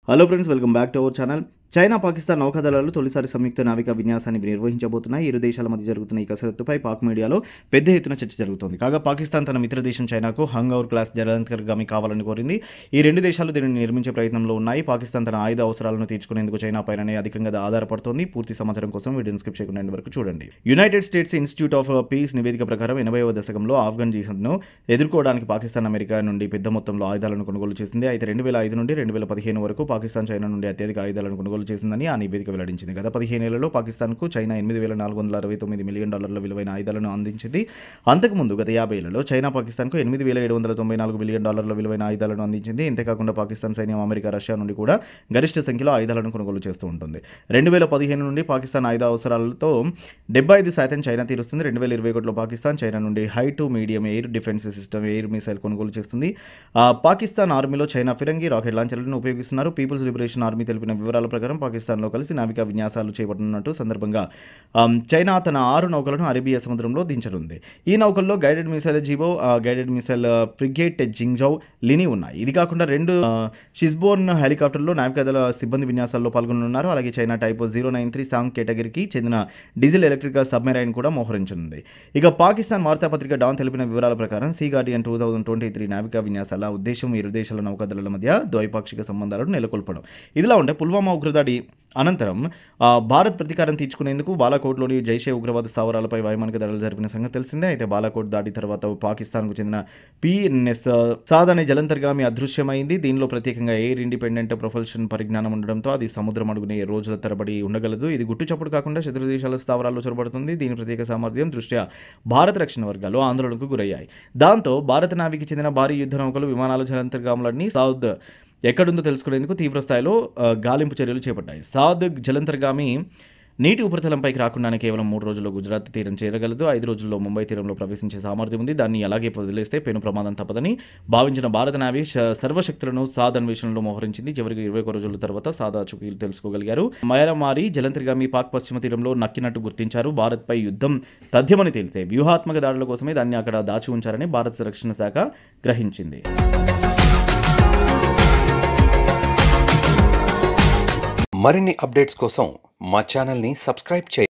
Hello friends, welcome back to our channel. China Pakistan నౌకాదళాలు తొలిసారి సంయుక్త నావికా విన్యాసాన్ని నిర్వహించబోతున్నాయి. ఇరు దేశాల మధ్య జరుగుతున్న ఈ కసరత్తుపై పాక్ మీడియాలో పెద్ద ఎత్తున చర్చ జరుగుతోంది. కాగా పాకిస్తాన్ తన మిత్ర దేశం చైనాకు హంగౌర్ క్లాస్ జలాంతర్గామి కావాలని కోరింది. ఈ రెండు దేశాలు దీనిని నిర్మించే ప్రయత్నంలో ఉన్నాయి. పాకిస్తాన్ తన ఆయుధ అవసరాలను తీర్చుకునేందుకు చైనా పైననే అధికంగా ఆధారపడుతోంది. పూర్తి సమాచారం కోసం వీడియోని స్కిప్ చేయకుండా ఎండ్ వరకు చూడండి. United states institute of piece నివేదిక ప్రకారం 80వ దశకంలో ఆఫ్ఘన్ జిహాద్ను ఎదుర్కోవడానికి పాకిస్తాన్ అమెరికా నుండి పెద్ద మొత్తంలో ఆయుధాలను కొనుగోలు చేసింది. అయితే 2005 నుండి 2015 వరకు పాకిస్తాన్ చైనా నుండి అత్యధిక ఆయుధాలను కొనుగోలు చేసిందని ఆ నివేదిక వెల్లడించింది. గత 15 ఏళ్లలో పాకిస్తాన్కు చైనా $8,469 మిలియన్ విలువైన ఆయుధాలను అందించింది. అంతకుముందు గత 50 ఏళ్లలో చైనా పాకిస్తాన్కు $8,794 మిలియన్ విలువైన ఆయుధాలను అందించింది. ఇంతేకాకుండా పాకిస్తాన్ సైన్యం అమెరికా, రష్యా నుండి కూడా గరిష్ట సంఖ్యలో ఆయుధాలను కొనుగోలు చేస్తూ ఉంటుంది. 2015 నుండి పాకిస్తాన్ ఆయుధ అవసరాలతో 75% చైనా తీరుస్తుంది. 2021లో పాకిస్తాన్ చైనా నుండి high to medium air defence system air missile కొనుగోలు చేస్తుంది. పాకిస్తాన్ ఆర్మీలో చైనా ఫిరంగి రాకెట్ లాంచర్లను ఉపయోగిస్తున్నారు. పీపుల్స్ లిబరేషన్ ఆర్మీ తెలిపిన వివరాల ప్రకారం పాకిస్తాన్లో కలిసి నావికా విన్యాసాలు చేపట్టనున్నట్టు సందర్భంగా చైనా తన 6 నౌకలను అరేబియా సముద్రంలో దించనుంది. ఈ నౌకల్లో guided missile జీబో, guided missile frigate జింగ్జౌ లిని ఉన్నాయి. ఇది కాకుండా 2 షిస్బోర్న్ హెలికాప్టర్లో నావికాదళ సిబ్బంది విన్యాసాల్లో పాల్గొనున్నారు. అలాగే చైనా టైప్ 093 సాంగ్ కేటగిరీకి చెందిన డీజిల్ ఎలక్ట్రిక్ సబ్మెరైన్ కూడా మోహరించనుంది. ఇక పాకిస్తాన్ వార్తాపత్రిక డాన్ తెలిపిన వివరాల ప్రకారం సీ గార్డియన్ 2023 నావికా విన్యాసాల ఉద్దేశం ఇరు దేశాల నౌకాదళాల మధ్య ద్వైపాక్షిక సంబంధాలను నెలకొల్పడం. ఇదిలా ఉంటే పుల్వామా ఉగ్రదాడి అనంతరం భారత్ ప్రతీకారం తీర్చుకునేందుకు బాలాకోట్లోని జైషే ఉగ్రవాద స్థావరాలపై వైమానిక దాడులు జరిపిన సంగతి తెలిసిందే. అయితే బాలాకోట్ దాడి తర్వాత పాకిస్తాన్కు చెందిన పిఎన్ఎస్ సాద్ అనే జలంతర్గామి అదృశ్యమైంది. దీనిలో ప్రత్యేకంగా ఎయిర్ ఇండిపెండెంట్ ప్రొపల్షన్ పరిజ్ఞానం ఉండడంతో అది సముద్రం అడుగునే రోజుల తరబడి ఉండగలదు. ఇది గుట్టుచప్పుడు కాకుండా శత్రు దేశాల స్థావరాల్లో చొరబడుతుంది. దీని ప్రత్యేక సామర్థ్యం దృష్ట్యా భారత రక్షణ వర్గాలు ఆందోళనకు గురయ్యాయి. దాంతో భారత నావికి చెందిన భారీ యుద్ధ నౌకలు, విమానాలు, జలంతర్గాములన్నీ సౌద్ ఎక్కడుందో తెలుసుకునేందుకు తీవ్ర స్థాయిలో గాలింపు చర్యలు చేపట్టాయి. సాద్ జలంతర్గామి నీటి ఉపరితలంపైకి రాకుండానే కేవలం 3 రోజుల్లో గుజరాత్ తీరం చేరగలదు. 5 రోజుల్లో ముంబై తీరంలో ప్రవేశించే సామర్థ్యం ఉంది. దాన్ని అలాగే వదిలేస్తే పెను ప్రమాదం తప్పదని భావించిన భారత నావీ సర్వశక్తులను సాద్ అన్వేషణలో మోహరించింది. చివరికి 21 రోజుల తర్వాత సాదా చుకీలు తెలుసుకోగలిగారు. మయలమారి జలంతర్గామి పాక్ పశ్చిమ తీరంలో నక్కినట్టు గుర్తించారు. భారత్పై యుద్ధం తథ్యమని తేలితే వ్యూహాత్మక దాడుల కోసమే దాన్ని అక్కడ దాచి ఉంచారని భారత రక్షణ శాఖ గ్రహించింది. మరిన్ని అప్డేట్స్ కోసం మా ఛానల్ని సబ్స్క్రైబ్ చేయండి.